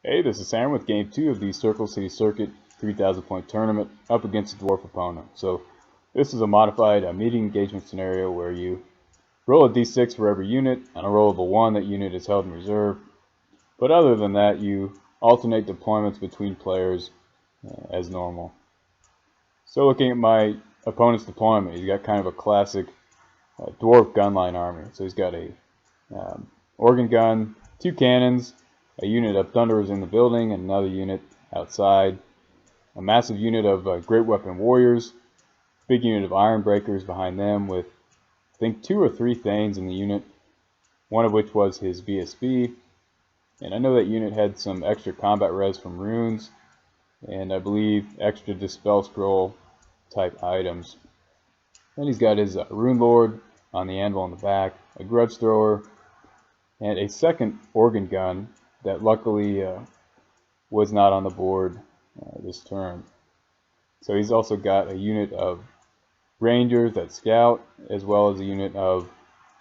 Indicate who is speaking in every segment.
Speaker 1: Hey, this is Sam with Game 2 of the Circle City Circuit 3,000 point tournament up against a dwarf opponent. So this is a modified meeting engagement scenario where you roll a d6 for every unit. On a roll of a 1, that unit is held in reserve. But other than that, you alternate deployments between players as normal. So looking at my opponent's deployment, he's got kind of a classic dwarf gunline army. So he's got a organ gun, 2 cannons, a unit of thunderers in the building, and another unit outside, a massive unit of great weapon warriors, big unit of iron breakers behind them with, I think, 2 or 3 thanes in the unit, one of which was his VSB, and I know that unit had some extra combat res from runes, and I believe extra dispel scroll type items. Then he's got his rune lord on the anvil in the back, a grudge thrower, and a second organ gun that luckily was not on the board this turn. So he's also got a unit of rangers that scout, as well as a unit of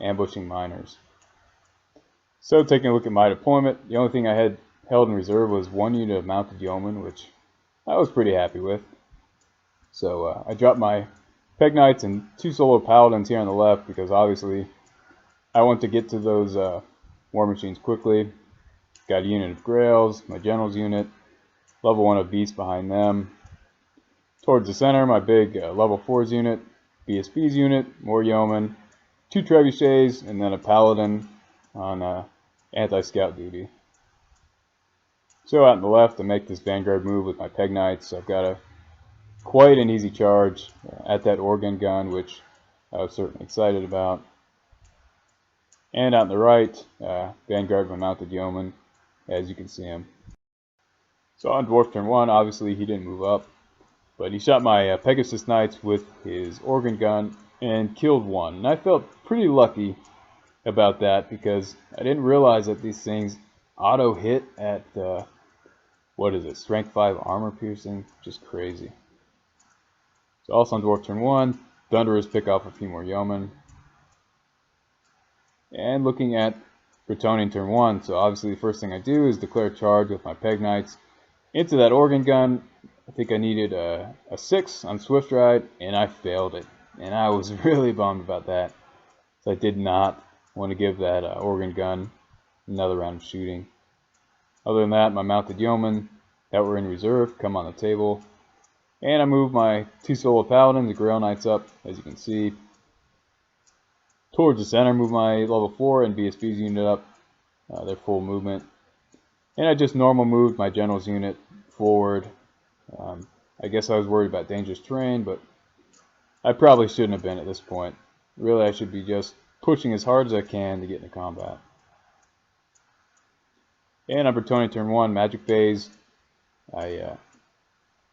Speaker 1: ambushing miners. So taking a look at my deployment, the only thing I had held in reserve was 1 unit of mounted yeomen, which I was pretty happy with. So I dropped my peg knights and 2 solo paladins here on the left because obviously I want to get to those war machines quickly. Got a unit of grails, my general's unit, level 1 of beasts behind them. Towards the center, my big level 4's unit, BSB's unit, more yeomen, 2 trebuchets, and then a paladin on anti-scout duty. So out on the left, to make this vanguard move with my peg knights, I've got quite an easy charge at that organ gun, which I was certainly excited about. And out on the right, vanguard with my mounted yeoman, as you can see him. So on dwarf turn 1, obviously he didn't move up, but he shot my Pegasus Knights with his organ gun and killed 1. And I felt pretty lucky about that because I didn't realize that these things auto hit at what is it, strength 5 armor piercing, just crazy. So also on dwarf turn 1, Thunderers pick off a few more yeomen. And looking at Bretonnia turn 1, so obviously the first thing I do is declare a charge with my peg knights into that organ gun. I think I needed a 6 on Swift Ride, and I failed it. And I was really bummed about that. So I did not want to give that organ gun another round of shooting. Other than that, my mounted yeomen that were in reserve come on the table. And I move my 2 solo paladins, the Grail Knights, up, as you can see. Towards the center, move my level 4 and BSB's unit up, their full movement. And I just normal moved my general's unit forward. I guess I was worried about dangerous terrain, but I probably shouldn't have been at this point. Really, I should be just pushing as hard as I can to get into combat. And on Bretonnia turn 1, magic phase, I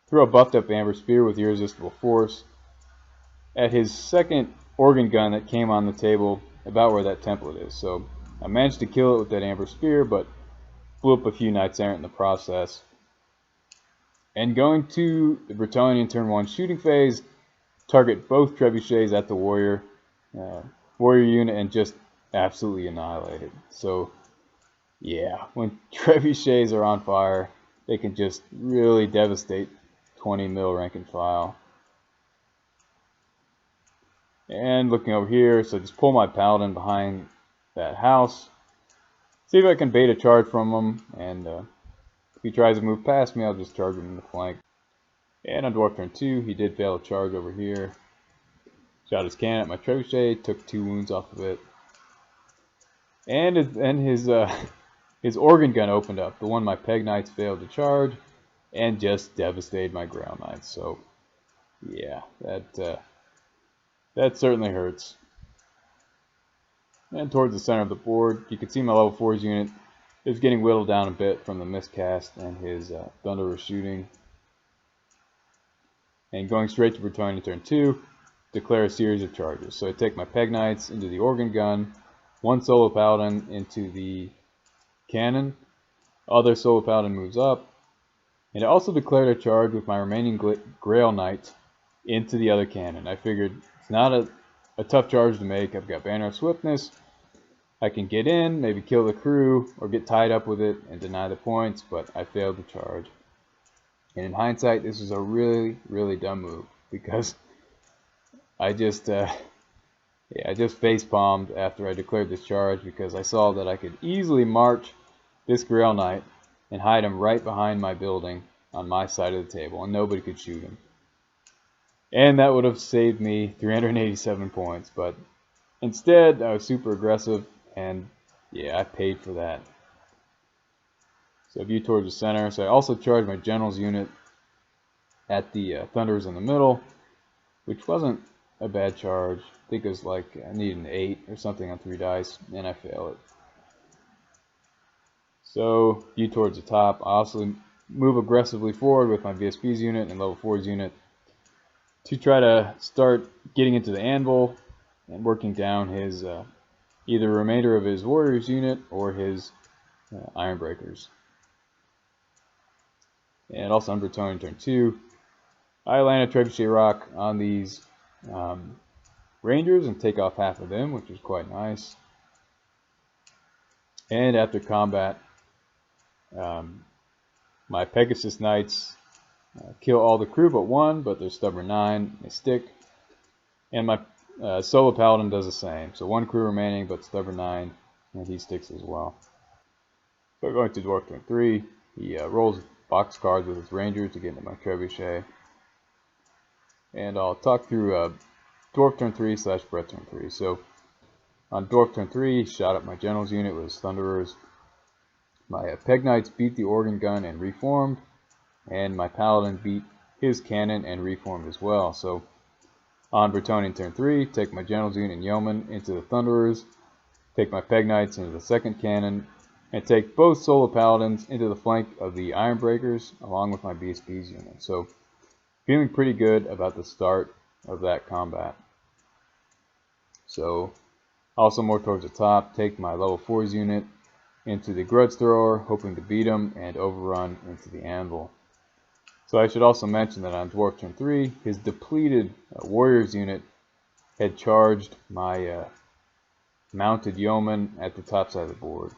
Speaker 1: throw a buffed up Amber Spear with irresistible force at his second organ gun that came on the table about where that template is. So I managed to kill it with that Amber Spear, but blew up a few Knights Errant in the process. And going to the Bretonnia turn 1 shooting phase, target both trebuchets at the warrior unit and just absolutely annihilate it. So yeah, when trebuchets are on fire, they can just really devastate 20 mil rank and file. And looking over here, so just pull my paladin behind that house, see if I can bait a charge from him, and if he tries to move past me, I'll just charge him in the flank. And on dwarf turn 2, he did fail a charge over here. Shot his cannon at my trebuchet, took 2 wounds off of it. And his organ gun opened up, the one my peg knights failed to charge, and just devastated my Grail Knights. So yeah, that certainly hurts. And towards the center of the board, you can see my level 4's unit is getting whittled down a bit from the miscast and his Thunderer shooting. And going straight to Bretonnia turn 2, declare a series of charges. So I take my peg knights into the organ gun, 1 solo paladin into the cannon, other solo paladin moves up, and I also declared a charge with my remaining Grail Knight into the other cannon. I figured it's not a tough charge to make. I've got Banner of Swiftness, I can get in, maybe kill the crew, or get tied up with it and deny the points, but I failed to charge. And in hindsight, this was a really, really dumb move, because I just face palmed after I declared this charge, because I saw that I could easily march this Grail Knight and hide him right behind my building on my side of the table, and nobody could shoot him. And that would have saved me 387 points, but instead I was super aggressive, and yeah, I paid for that. So view towards the center. So I also charged my general's unit at the Thunderers in the middle, which wasn't a bad charge. I think it was like I needed an 8 or something on 3 dice, and I failed it. So view towards the top. I also move aggressively forward with my VSP's unit and level 4's unit to try to start getting into the anvil and working down his either remainder of his warriors unit or his iron breakers. And also on Bretonnia turn 2, I land a trebuchet rock on these rangers and take off half of them, which is quite nice. And after combat, my Pegasus Knights kill all the crew but one, but they're stubborn 9, they stick. And my solo paladin does the same. So 1 crew remaining, but stubborn 9, and he sticks as well. So going to Dwarf turn 3, he rolls box cards with his ranger to get into my trebuchet. And I'll talk through Dwarf turn 3 / Brett turn 3. So on Dwarf turn 3, shot up my general's unit with his Thunderers. My Peg Knights beat the organ gun and reformed, and my paladin beat his cannon and reformed as well. So on Bretonnia turn 3, take my general's unit and yeoman into the Thunderers, take my Peg Knights into the second cannon, and take both solo paladins into the flank of the iron breakers along with my BSP's unit. So feeling pretty good about the start of that combat. So also more towards the top, take my level 4's unit into the grudge thrower, hoping to beat him and overrun into the anvil. So I should also mention that on Dwarf turn 3, his depleted warriors unit had charged my mounted yeoman at the top side of the board.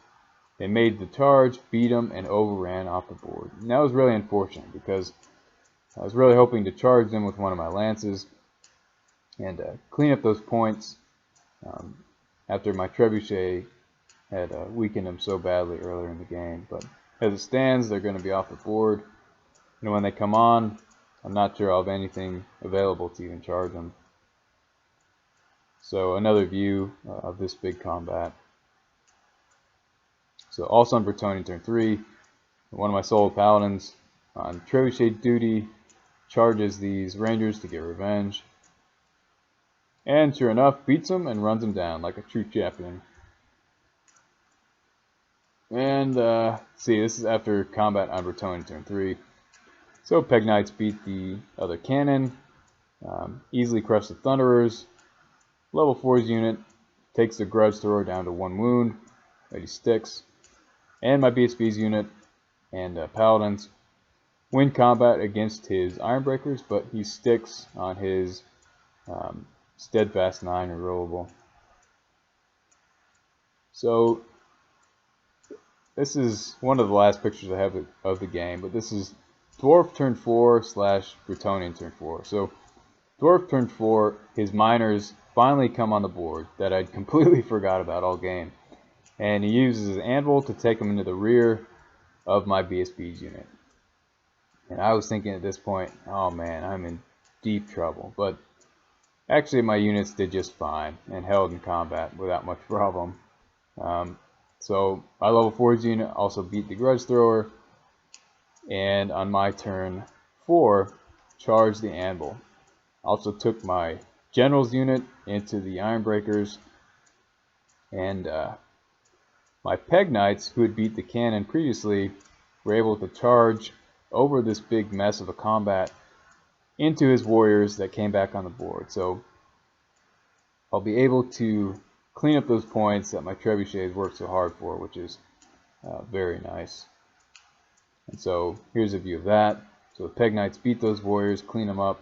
Speaker 1: They made the charge, beat him, and overran off the board. And that was really unfortunate, because I was really hoping to charge them with one of my lances and clean up those points after my trebuchet had weakened them so badly earlier in the game. But as it stands, they're going to be off the board. And when they come on, I'm not sure I'll have anything available to even charge them. So another view of this big combat. So also on Bretonnia turn 3, one of my solo paladins on trebuchet duty charges these rangers to get revenge. And sure enough, beats them and runs them down like a true champion. And see, this is after combat on Bretonnia turn 3. So Peg Knights beat the other cannon, easily crush the Thunderers. Level 4's unit takes the grudge thrower down to 1 wound, but he sticks. And my BSP's unit and paladins win combat against his iron breakers, but he sticks on his steadfast 9 rerollable. So this is one of the last pictures I have of the game, but this is Dwarf turn 4 / Bretonnia turn 4. So Dwarf turn 4, his miners finally come on the board that I'd completely forgot about all game. And he uses his anvil to take them into the rear of my BSP's unit. And I was thinking at this point, oh man, I'm in deep trouble. But actually my units did just fine and held in combat without much problem. So my level 4's unit also beat the grudge thrower. And on my turn 4, charged the anvil. Also took my general's unit into the iron breakers. And my Peg Knights, who had beat the cannon previously, were able to charge over this big mess of a combat into his warriors that came back on the board. So I'll be able to clean up those points that my trebuchets worked so hard for, which is very nice. And so here's a view of that. So the Peg Knights beat those warriors, clean them up.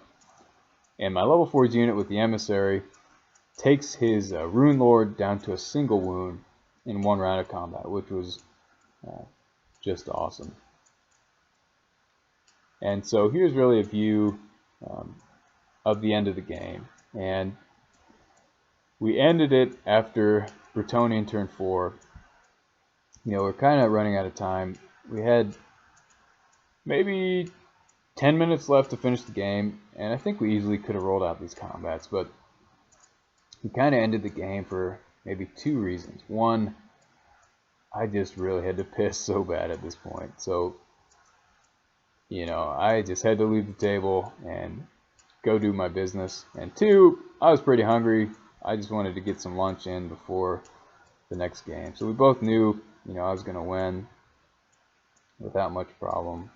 Speaker 1: And my level 4's unit with the emissary takes his Rune Lord down to a single wound in one round of combat, which was just awesome. And so here's really a view of the end of the game. And we ended it after Bretonnia turn 4. You know, we're kind of running out of time. We had maybe 10 minutes left to finish the game, and I think we easily could have rolled out these combats, but we kind of ended the game for maybe 2 reasons. One, I just really had to piss so bad at this point. So, you know, I just had to leave the table and go do my business. And 2, I was pretty hungry. I just wanted to get some lunch in before the next game. So we both knew, you know, I was going to win without much problem.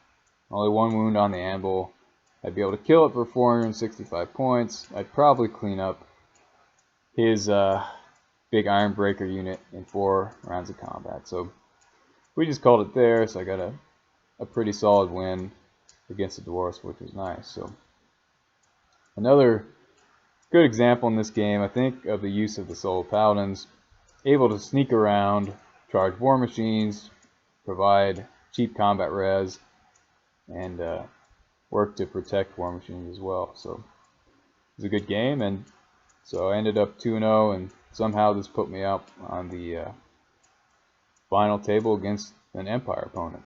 Speaker 1: Only 1 wound on the anvil. I'd be able to kill it for 465 points. I'd probably clean up his big iron breaker unit in 4 rounds of combat. So we just called it there. So I got a pretty solid win against the Dwarfs, which was nice. So another good example in this game, I think, of the use of the solo paladins, able to sneak around, charge war machines, provide cheap combat res, and work to protect war machines as well. So it was a good game, and so I ended up 2-0, and somehow this put me up on the final table against an Empire opponent.